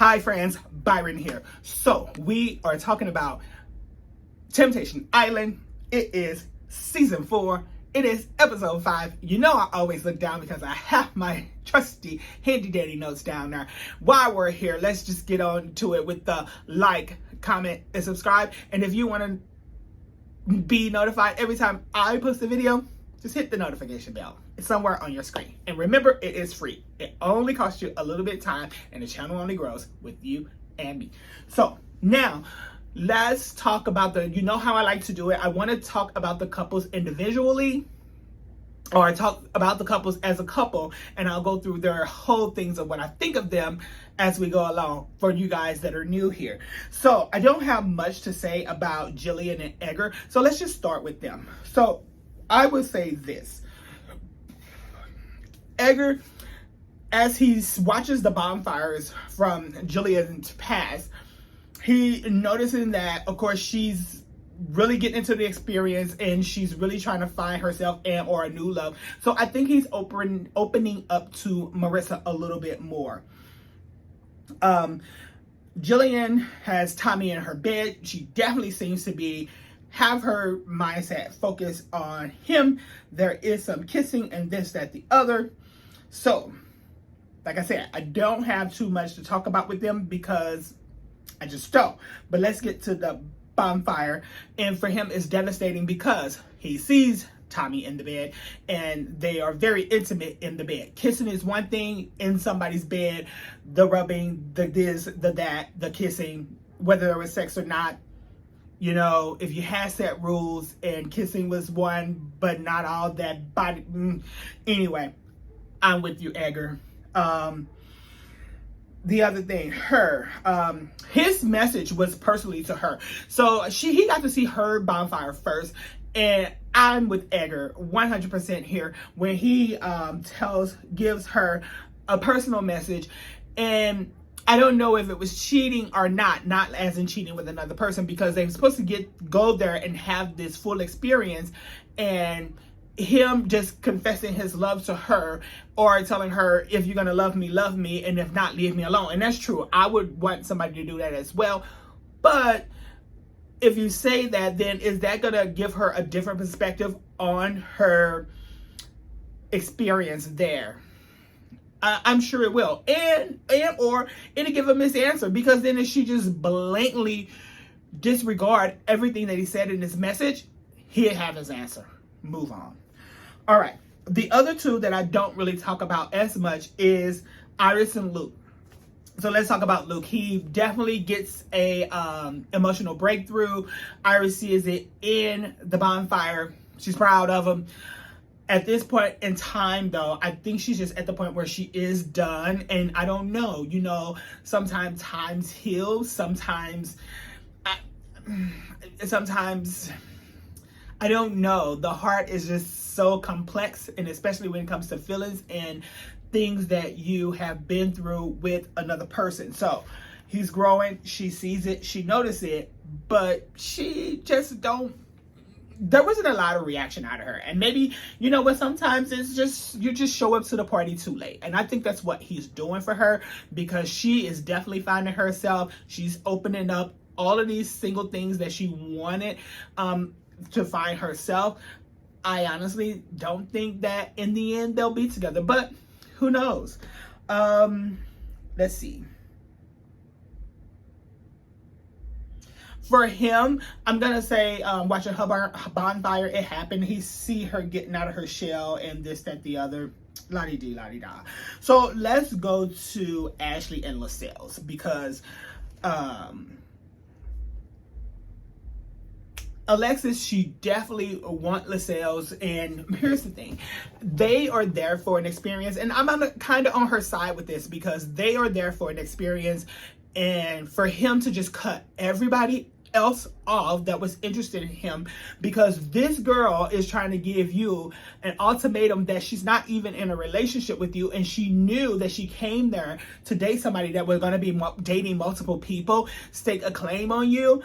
Hi friends, Byron here. So we are talking about Temptation Island. It is season 4. It is episode 5. You know I always look down because I have my trusty handy dandy notes down there. While we're here, let's just get on to it with the like, comment, and subscribe. And if you want to be notified every time I post a video, just hit the notification bell. It's somewhere on your screen. And remember, it is free. It only costs you a little bit of time, and the channel only grows with you and me. So now let's talk about you know how I like to do it. I want to talk about the couples individually, or I talk about the couples as a couple, and I'll go through their whole things of what I think of them as we go along for you guys that are new here. So I don't have much to say about Jillian and Edgar. So let's just start with them. So I would say this. Edgar, as he watches the bonfires from Jillian's past, he noticing that, of course, she's really getting into the experience and she's really trying to find herself and or a new love. So I think he's opening up to Marissa a little bit more. Jillian has Tommy in her bed. She definitely seems to have her mindset focused on him. There is some kissing and this, that, the other. So, like I said, I don't have too much to talk about with them because I just don't. But let's get to the bonfire. And for him, it's devastating because he sees Tommy in the bed and they are very intimate in the bed. Kissing is one thing in somebody's bed. The rubbing, the this, the that, the kissing, whether there was sex or not. You know, if you had set rules and kissing was one, but not all that body. Anyway, I'm with you, Edgar. The other thing, his message was personally to her. So he got to see her bonfire first. And I'm with Edgar 100% here when he gives her a personal message. And I don't know if it was cheating or not as in cheating with another person, because they were supposed to go there and have this full experience, and him just confessing his love to her or telling her, if you're gonna love me, and if not, leave me alone. And that's true. I would want somebody to do that as well. But if you say that, then is that gonna give her a different perspective on her experience there? I'm sure it will. And or it'll give a misanswer, because then if she just blatantly disregard everything that he said in his message, he'll have his answer. Move on. All right. The other two that I don't really talk about as much is Iris and Luke. So let's talk about Luke. He definitely gets a emotional breakthrough. Iris sees it in the bonfire. She's proud of him. At this point in time, though, I think she's just at the point where she is done. And I don't know, you know, sometimes times heal. Sometimes I don't know. The heart is just so complex, and especially when it comes to feelings and things that you have been through with another person. So he's growing. She sees it. She notices it, but she just there wasn't a lot of reaction out of her. And maybe, you know what, sometimes it's just, you just show up to the party too late. And I think that's what he's doing for her, because she is definitely finding herself. She's opening up all of these single things that she wanted to find herself. I honestly don't think that in the end they'll be together, but who knows? Let's see. For him, I'm going to say, watching her bonfire, it happened. He see her getting out of her shell and this, that, the other. La-di-di, la-di-da. So let's go to Ashley and Lascelles, because Alexis, she definitely want Lascelles, and here's the thing. They are there for an experience, and I'm kind of on her side with this, because they are there for an experience, and for him to just cut everybody else off that was interested in him, because this girl is trying to give you an ultimatum that she's not even in a relationship with you, and she knew that she came there to date somebody that was going to be dating multiple people, stake a claim on you.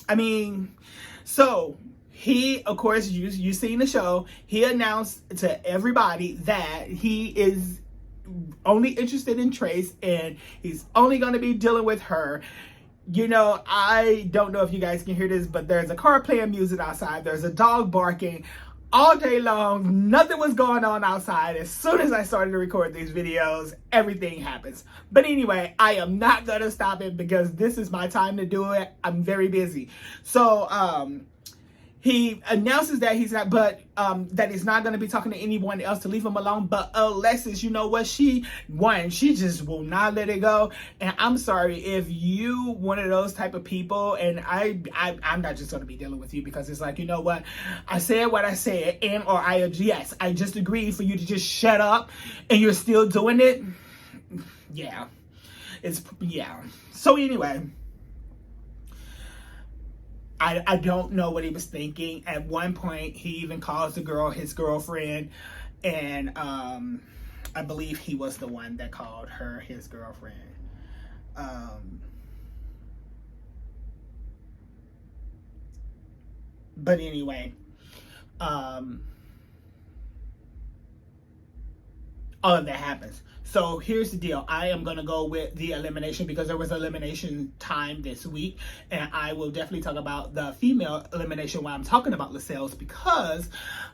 I mean, so he, of course, you seen the show, he announced to everybody that he is only interested in Trace, and he's only going to be dealing with her. You know, I don't know if you guys can hear this, but there's a car playing music outside. There's a dog barking all day long. Nothing was going on outside. As soon as I started to record these videos, everything happens. But anyway, I am not going to stop it because this is my time to do it. I'm very busy. So, he announces that he's not, but that he's not going to be talking to anyone else, to leave him alone. But Alexis, you know what? She just will not let it go. And I'm sorry if you one of those type of people, and I'm not just going to be dealing with you, because it's like, you know what? I said what I said, and or I just agreed for you to just shut up, and you're still doing it. Yeah, yeah. So anyway. I don't know what he was thinking. At one point, he even calls the girl his girlfriend, and I believe he was the one that called her his girlfriend. But anyway, all of that happens. So here's the deal. I am going to go with the elimination because there was elimination time this week. And I will definitely talk about the female elimination while I'm talking about Lascelles, because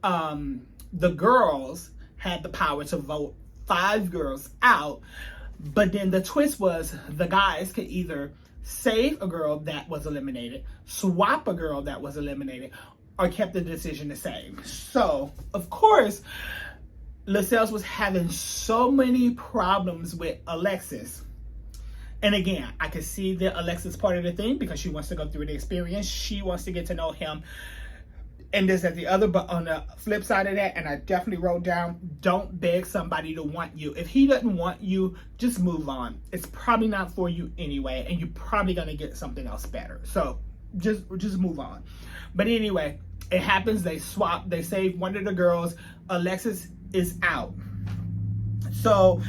the girls had the power to vote 5 girls out. But then the twist was the guys could either save a girl that was eliminated, swap a girl that was eliminated, or kept the decision the same. So, of course, Lascelles was having so many problems with Alexis. And again, I could see the Alexis part of the thing because she wants to go through the experience. She wants to get to know him and this and the other. But on the flip side of that, and I definitely wrote down, don't beg somebody to want you. If he doesn't want you, just move on. It's probably not for you anyway, and you're probably going to get something else better. So just move on. But anyway, it happens. They swap. They save one of the girls. Alexis is out. So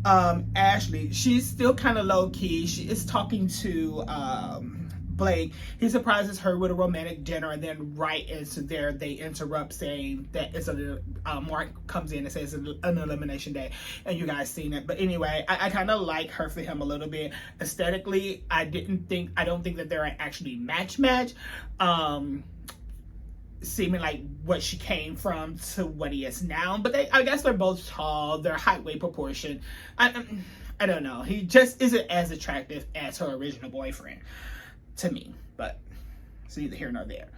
Ashley, she's still kind of low-key. She is talking to Blake. He surprises her with a romantic dinner, and then right into there they interrupt, saying that it's Mark comes in and says it's an elimination day, and you guys seen it. But anyway, I kind of like her for him a little bit. Aesthetically, I don't think that they're actually match seeming like what she came from to what he is now. But I guess they're both tall. Their height weight proportion, I don't know. He just isn't as attractive as her original boyfriend to me. But it's neither here nor there.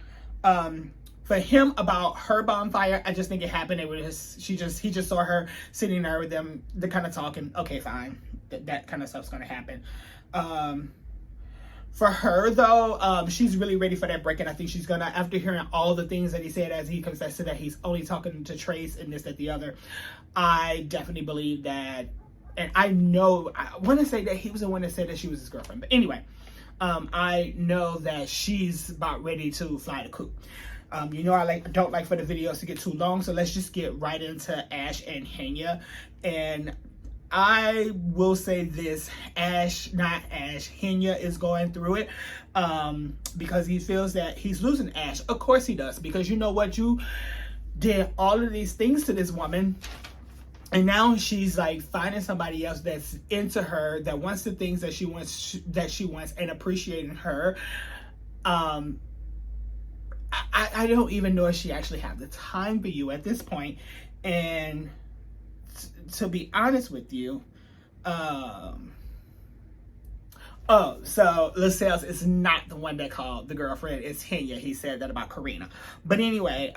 For him, about her bonfire, I just think it happened. It was he just saw her sitting there with them. They're kind of talking. Okay, fine. That kind of stuff's gonna happen. For her, though, she's really ready for that break, and I think she's gonna, after hearing all the things that he said as he confessed to that he's only talking to Trace and this, that, the other, I definitely believe that, and I want to say that he was the one that said that she was his girlfriend, but anyway, I know that she's about ready to fly the coop. You know, I don't like for the videos to get too long, so let's just get right into Ash and Henya. And I will say this, Henya is going through it because he feels that he's losing Ash. Of course he does, because you know what? You did all of these things to this woman, and now she's like finding somebody else that's into her, that wants the things that she wants, and appreciating her. I don't even know if she actually has the time for you at this point. And to be honest with you, so Lascelles is not the one that called the girlfriend. It's Henya. He said that about Karina. But anyway,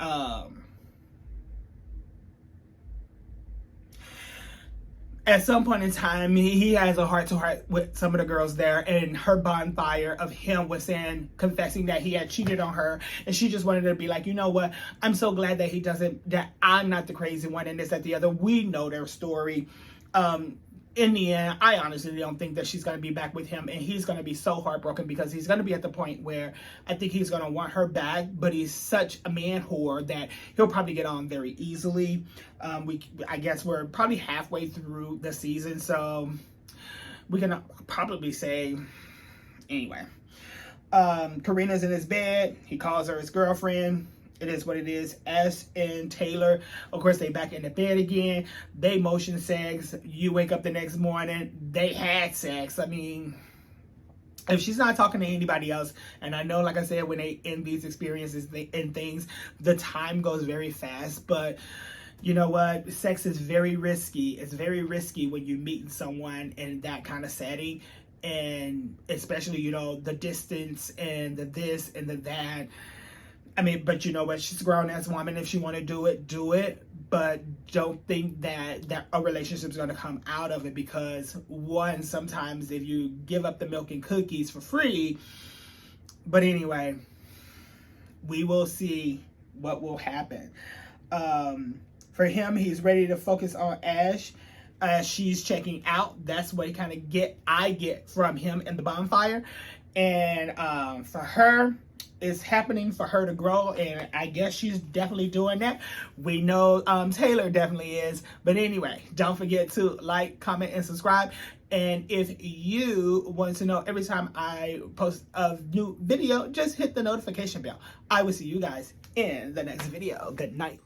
at some point in time, he has a heart-to-heart with some of the girls there, and her bonfire of him was confessing that he had cheated on her, and she just wanted to be like, you know what, I'm so glad that I'm not the crazy one, and this, that, the other. We know their story. In the end, I honestly don't think that she's going to be back with him, and he's going to be so heartbroken because he's going to be at the point where I think he's going to want her back, but he's such a man whore that he'll probably get on very easily. I guess we're probably halfway through the season, so we're going to probably say, anyway. Karina's in his bed. He calls her his girlfriend. It is what it is. Ash and Taylor, of course, they back in the bed again. They motion sex. You wake up the next morning, they had sex. I mean, if she's not talking to anybody else, and I know, like I said, when they end these experiences and things, the time goes very fast. But you know what? Sex is very risky. It's very risky when you meet someone in that kind of setting. And especially, you know, the distance and the this and the that. I mean, but you know what? She's a grown-ass woman. If she want to do it, do it. But don't think that a relationship is going to come out of it, because one, sometimes if you give up the milk and cookies for free. But anyway, we will see what will happen. For him, he's ready to focus on Ash. She's checking out. That's what I get from him in the bonfire. And for her, it's happening for her to grow, and I guess she's definitely doing that. We know Taylor definitely is. But anyway, don't forget to like, comment, and subscribe. And if you want to know every time I post a new video, just hit the notification bell. I will see you guys in the next video. Good night.